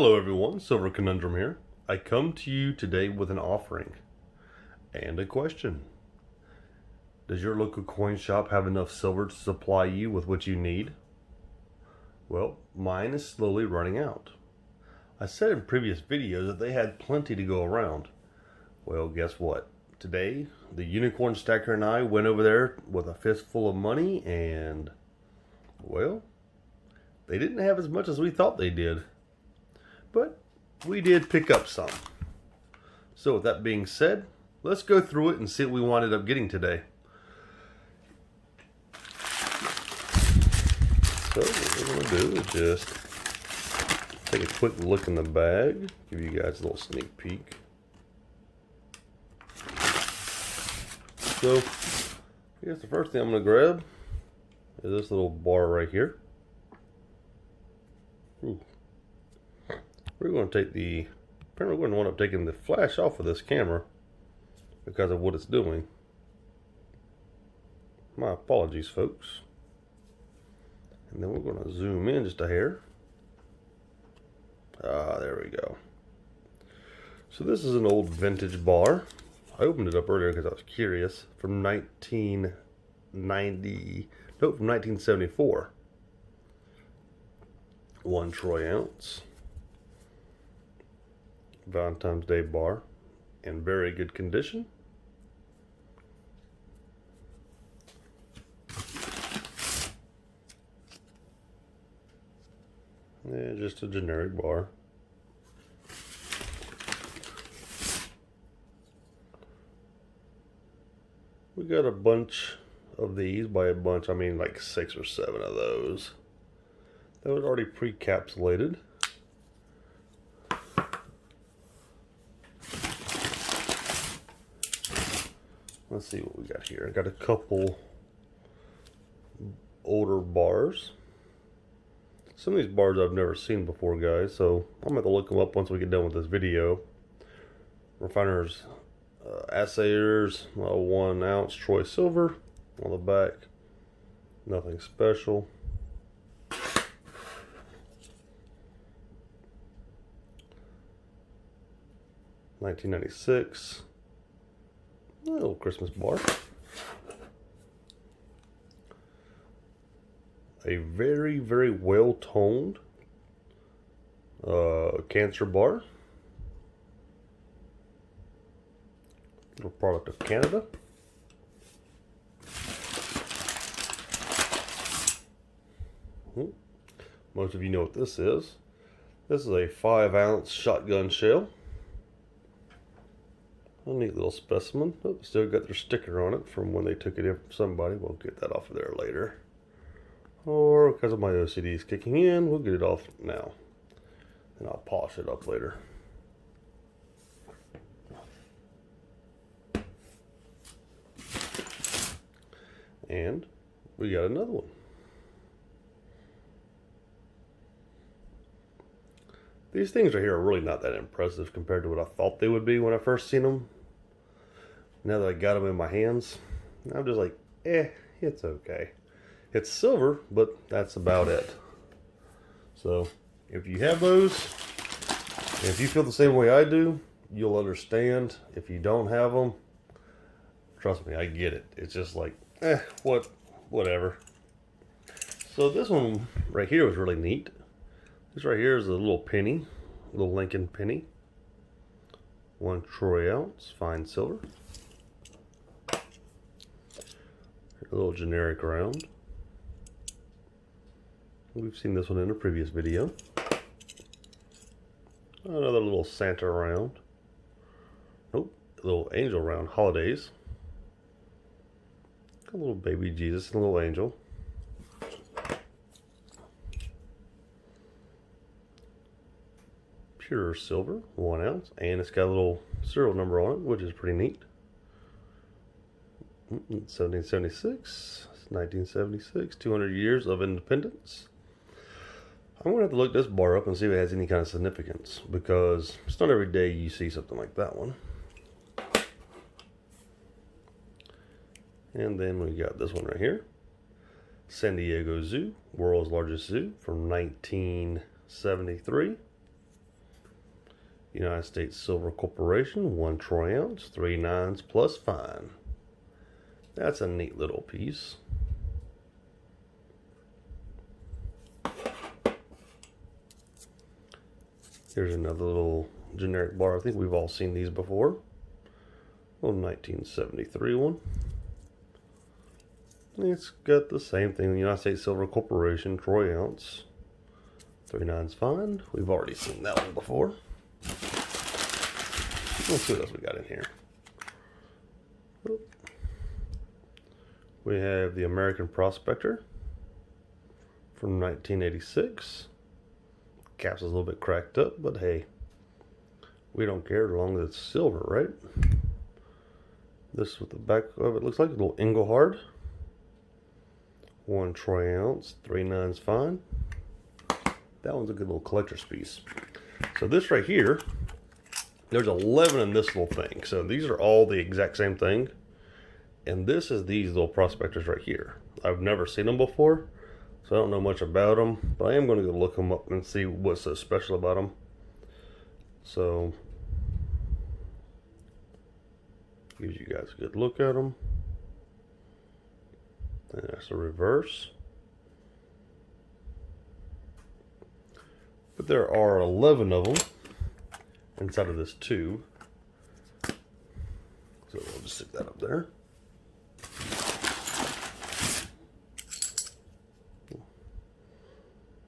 Hello everyone, Silverconundrum here. I come to you today with an offering and a question. Does your local coin shop have enough silver to supply you with what you need? Well, mine is slowly running out. I said in previous videos that they had plenty to go around. Well, guess what? Today, the unicorn stacker and I went over there with a fistful of money and, well, they didn't have as much as we thought they did. But we did pick up some. So with that being said, let's go through it and see what we ended up getting today. So what we're going to do is just take a quick look in the bag, give you guys a little sneak peek. So I guess the first thing I'm going to grab is this little bar right here. Ooh. We're going to take apparently we're going to wind up taking the flash off of this camera because of what it's doing. My apologies, folks. And then we're going to zoom in just a hair. There we go. So this is an old vintage bar. I opened it up earlier because I was curious. From 1974. 1 troy ounce. Valentine's Day bar in very good condition. Yeah, just a generic bar. We got a bunch of these. By a bunch I mean like 6 or 7 of those. That was already pre-capsulated. Let's see what we got here. I got a couple older bars. Some of these bars I've never seen before, guys, so I'm going to have to look them up once we get done with this video. Refiners, assayers, 1 ounce troy silver on the back. Nothing special. $19.96. A little Christmas bar. A very, very well toned cancer bar. Little product of Canada. Most of you know what this is. This is a 5 ounce shotgun shell. A neat little specimen. Oh, still got their sticker on it from when they took it in from somebody. We'll get that off of there later. Or because of my OCDs kicking in, we'll get it off now. And I'll polish it up later. And we got another one. These things right here are really not that impressive compared to what I thought they would be when I first seen them. Now that I got them in my hands, I'm just like, it's okay. It's silver, but that's about it. So, if you have those, and if you feel the same way I do, you'll understand. If you don't have them, trust me, I get it. It's just like, whatever. So this one right here was really neat. This right here is a little penny, a little Lincoln penny. 1 troy ounce, fine silver. A little generic round. We've seen this one in a previous video. Another little Santa round. Nope, a little angel round, holidays. A little baby Jesus and a little angel. Pure silver, 1 ounce, and it's got a little serial number on it, which is pretty neat. 1776, 1976, 200 years of independence. I'm going to have to look this bar up and see if it has any kind of significance, because it's not every day you see something like that one. And then we got this one right here. San Diego Zoo, world's largest zoo, from 1973. United States Silver Corporation, 1 troy ounce, 3 nines plus fine. That's a neat little piece. Here's another little generic bar. I think we've all seen these before. Little 1973 one. It's got the same thing. The United States Silver Corporation, troy ounce, 3 nines fine. We've already seen that one before. Let's see what else we got in here. We have the American Prospector from 1986. Cap's is a little bit cracked up, but hey, we don't care as long as it's silver, right? This is what the back of it looks like. A little Engelhard. 1 troy ounce, 3 nines fine. That one's a good little collector's piece. So this right here, there's 11 in this little thing. So these are all the exact same thing. And this is these little prospectors right here. I've never seen them before, so I don't know much about them. But I am going to go look them up and see what's so special about them. So, gives you guys a good look at them. And that's the reverse. But there are 11 of them inside of this tube. So we'll just stick that up there.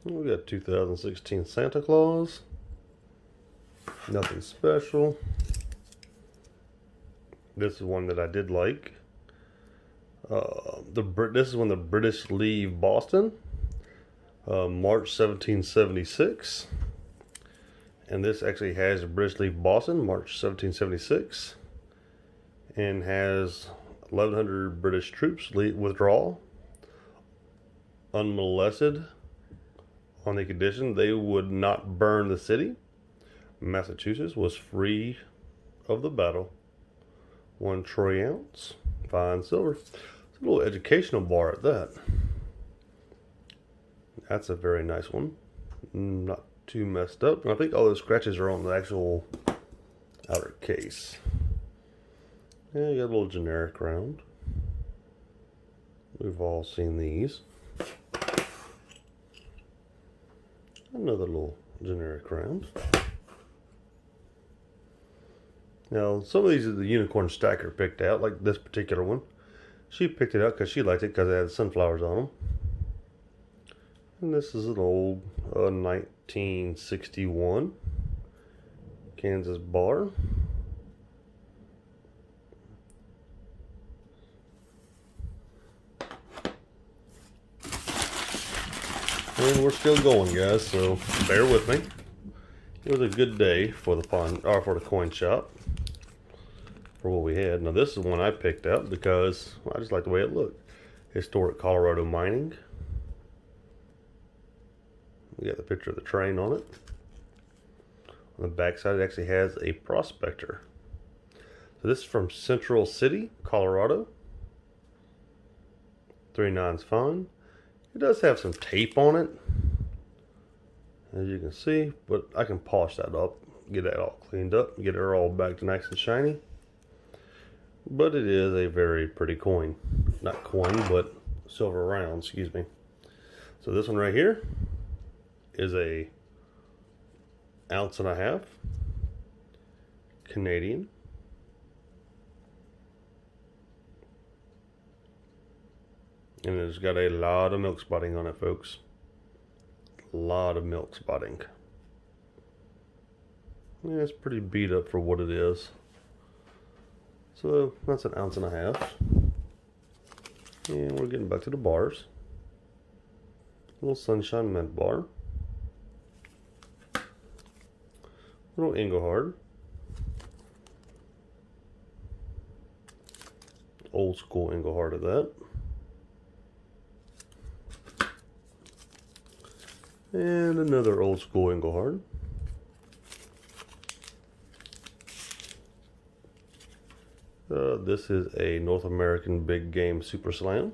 We got 2016 Santa Claus. Nothing special. This is one that I did like. This is when the British leave Boston. March 1776. And this actually has the British leave Boston, March 1776. And has 1,100 British troops withdraw unmolested on the condition they would not burn the city. Massachusetts was free of the battle. 1 troy ounce, fine silver. It's a little educational bar at that. That's a very nice one. Not too messed up. And I think all those scratches are on the actual outer case. Yeah, you got a little generic round. We've all seen these. Another little generic round. Now, some of these are the unicorn stacker picked out, like this particular one. She picked it out because she liked it because it had sunflowers on them. And this is an old 1961 Kansas bar. And we're still going, guys, so bear with me. It was a good day for the for the coin shop for what we had. Now this is one I picked up because I just like the way it looked. Historic Colorado mining. We got the picture of the train on it. On the back side, it actually has a prospector. So this is from Central City, Colorado. 3 nines fine. It does have some tape on it, as you can see, but I can polish that up, get that all cleaned up, get it all back to nice and shiny. But it is a very pretty coin. Not coin, but silver round, excuse me. So this one right here is a 1.5 ounce Canadian. And it's got a lot of milk spotting on it, folks. A lot of milk spotting. Yeah, it's pretty beat up for what it is. So that's 1.5 ounces. And we're getting back to the bars. Little Sunshine Mint bar. Little Engelhard. Old school Engelhard of that. And another old school Engelhard. This is a North American Big Game Super Slam.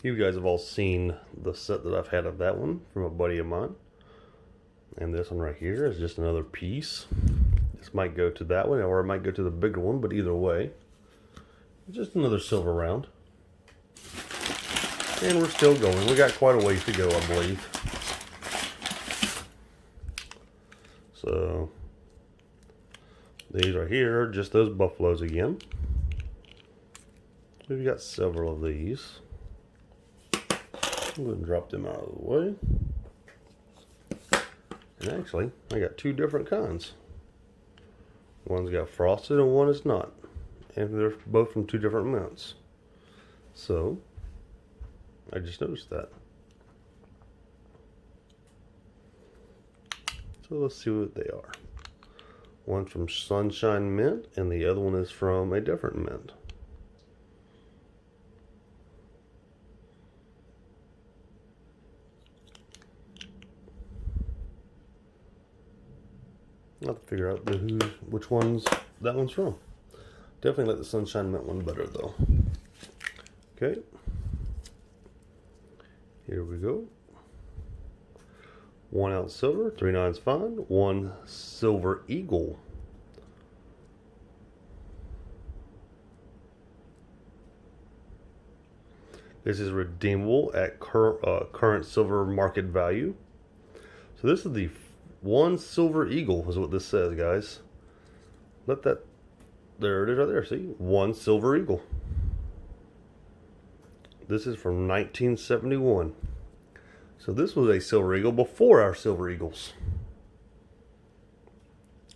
You guys have all seen the set that I've had of that one from a buddy of mine. And this one right here is just another piece This might go to that one, or it might go to the bigger one, but either way, just another silver round. And we're still going. We got quite a ways to go, I believe. So, these right here are just those buffaloes again. We've got several of these. I'm going to drop them out of the way. And actually, I got two different kinds. One's got frosted and one is not. And they're both from two different mints. So, I just noticed that. So let's see what they are. One's from Sunshine Mint and the other one is from a different mint. I'll have to figure out which ones that one's from. Definitely like the Sunshine Mint one better though. Okay. Here we go. 1 ounce silver, 3 nines fine, 1 silver eagle. This is redeemable at current silver market value. So this is the 1 silver eagle is what this says, guys. Let that, there it is right there, see? 1 silver eagle. This is from 1971. So this was a silver eagle before our silver eagles.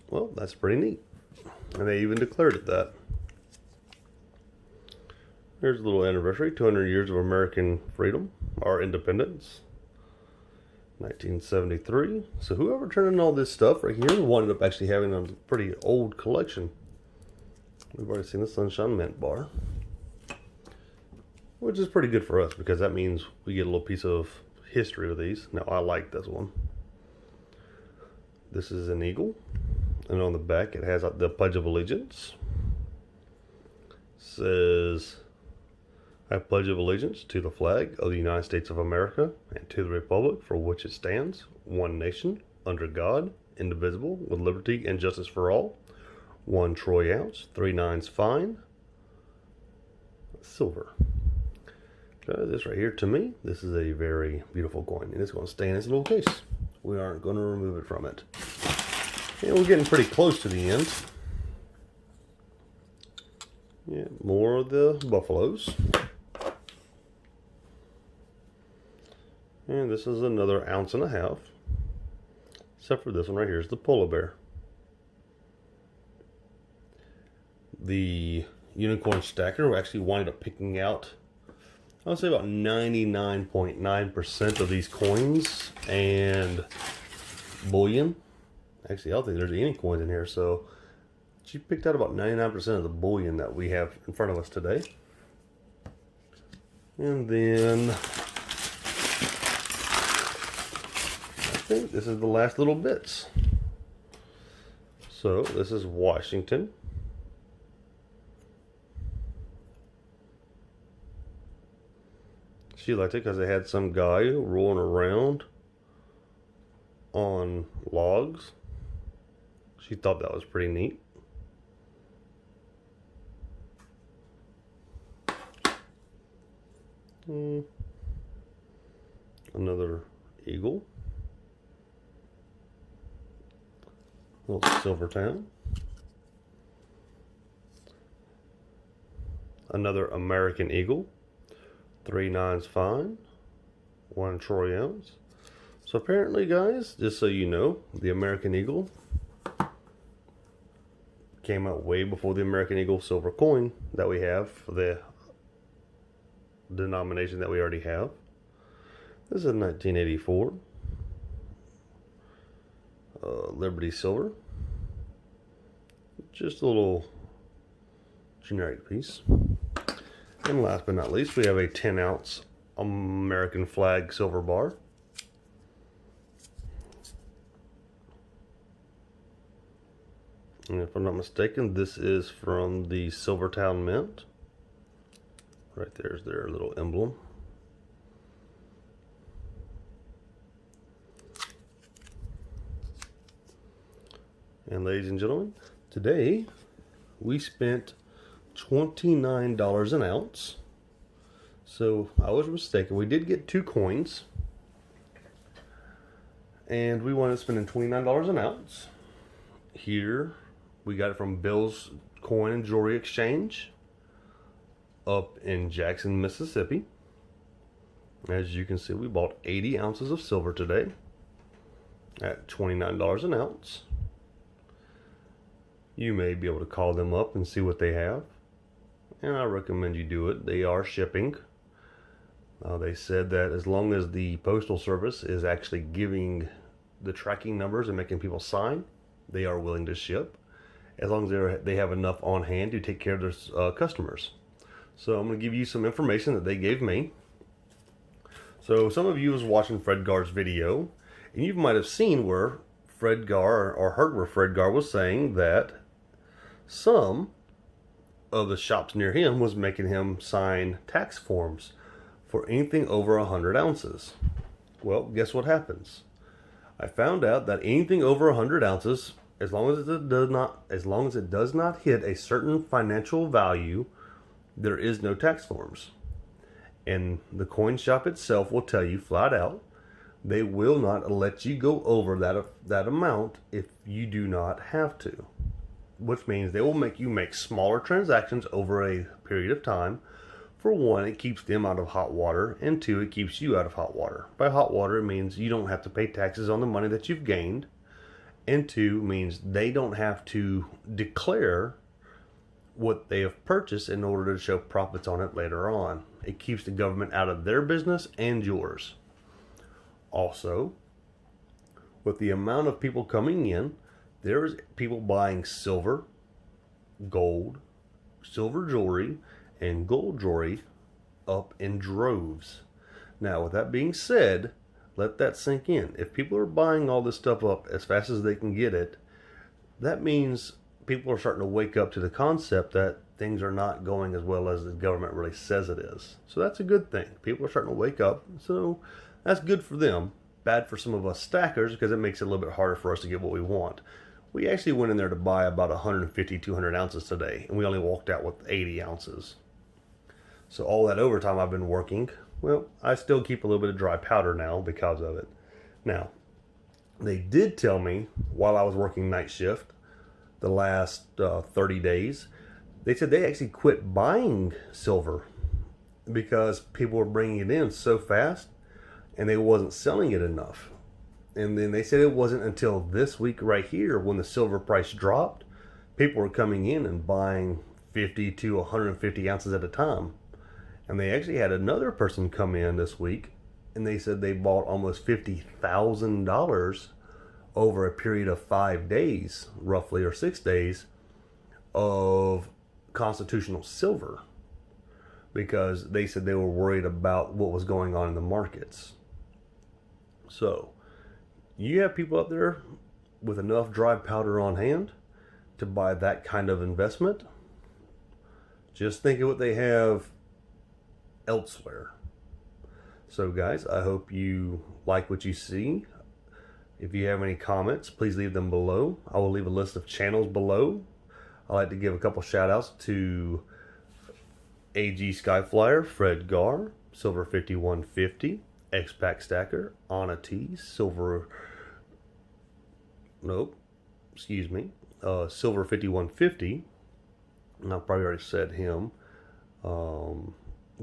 Well, that's pretty neat. And they even declared it that. Here's a little anniversary, 200 years of American freedom, our independence. 1973. So whoever turned in all this stuff right here wound up actually having a pretty old collection. We've already seen the Sunshine Mint bar, which is pretty good for us because that means we get a little piece of history with these. Now I like this one. This is an eagle, and on the back it has the Pledge of Allegiance. It says, I pledge of allegiance to the flag of the United States of America and to the republic for which it stands, one nation, under God, indivisible, with liberty and justice for all. 1 troy ounce, 3 nines fine, silver. This right here, to me, this is a very beautiful coin, and it's going to stay in its little case. We aren't going to remove it from it. And we're getting pretty close to the end. Yeah, more of the buffaloes. And this is another 1.5 ounces. Except for this one right here is the polar bear. The unicorn stacker actually wind up picking out, I would say about 99.9% of these coins and bullion. Actually, I don't think there's any coins in here, so she picked out about 99% of the bullion that we have in front of us today. And then I think this is the last little bits. So this is Washington. She liked it because they had some guy rolling around on logs. She thought that was pretty neat. Another eagle. Little Silvertown. Another American eagle. 3 nines fine, 1 troy ounce. So apparently, guys, just so you know, the American Eagle came out way before the American Eagle silver coin that we have for the denomination that we already have. This is 1984 Liberty Silver. Just a little generic piece. And last but not least, we have a 10 ounce American flag silver bar. And if I'm not mistaken, this is from the Silvertown Mint. Right there's their little emblem. And ladies and gentlemen, today we spent $29 an ounce. So I was mistaken. We did get 2 coins. And we wound up spending $29 an ounce. Here we got it from Bill's Coin and Jewelry Exchange up in Jackson, Mississippi. As you can see, we bought 80 ounces of silver today at $29 an ounce. You may be able to call them up and see what they have, and I recommend you do it. They are shipping. They said that as long as the Postal Service is actually giving the tracking numbers and making people sign, they are willing to ship, as long as they have enough on hand to take care of their customers. So I'm going to give you some information that they gave me. So some of you was watching Fred Gar's video, and you might have seen where Fred Gar, or heard where Fred Gar was saying that some of the shops near him was making him sign tax forms for anything over 100 ounces. Well, guess what happens? I found out that anything over 100 ounces, as long as it does not hit a certain financial value, there is no tax forms. And the coin shop itself will tell you flat out, they will not let you go over that amount if you do not have to. Which means they will make you make smaller transactions over a period of time. For one, it keeps them out of hot water, and 2, it keeps you out of hot water. By hot water, it means you don't have to pay taxes on the money that you've gained, and 2 means they don't have to declare what they have purchased in order to show profits on it later on. It keeps the government out of their business and yours. Also, with the amount of people coming in, there's people buying silver, gold, silver jewelry, and gold jewelry up in droves. Now, with that being said, let that sink in. If people are buying all this stuff up as fast as they can get it, that means people are starting to wake up to the concept that things are not going as well as the government really says it is. So that's a good thing. People are starting to wake up, so that's good for them. Bad for some of us stackers, because it makes it a little bit harder for us to get what we want. We actually went in there to buy about 150, 200 ounces today, and we only walked out with 80 ounces. So all that overtime I've been working, well, I still keep a little bit of dry powder now because of it. Now, they did tell me while I was working night shift, the last 30 days, they said they actually quit buying silver because people were bringing it in so fast and they wasn't selling it enough. And then they said it wasn't until this week right here, when the silver price dropped, people were coming in and buying 50 to 150 ounces at a time. And they actually had another person come in this week, and they said they bought almost $50,000 over a period of 5 days, roughly, or 6 days, of constitutional silver, because they said they were worried about what was going on in the markets. So, you have people out there with enough dry powder on hand to buy that kind of investment. Just think of what they have elsewhere. So guys, I hope you like what you see. If you have any comments, please leave them below. I will leave a list of channels below. I'd like to give a couple shout outs to AG Skyflyer, Fred Gar, Silver 5150, X-Pack Stacker, Anna T, Silver 5150, and I've probably already said him,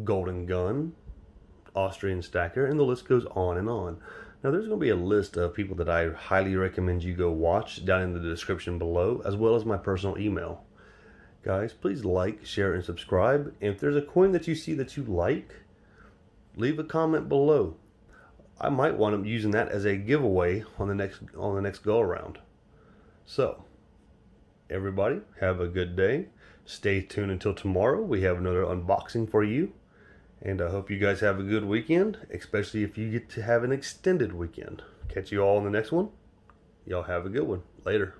Golden Gun, Austrian Stacker, and the list goes on and on. Now there's going to be a list of people that I highly recommend you go watch down in the description below, as well as my personal email. Guys, please like, share, and subscribe. And if there's a coin that you see that you like, leave a comment below. I might want them using that as a giveaway on the next go around. So, everybody, have a good day. Stay tuned until tomorrow. We have another unboxing for you. And I hope you guys have a good weekend, especially if you get to have an extended weekend. Catch you all in the next one. Y'all have a good one. Later.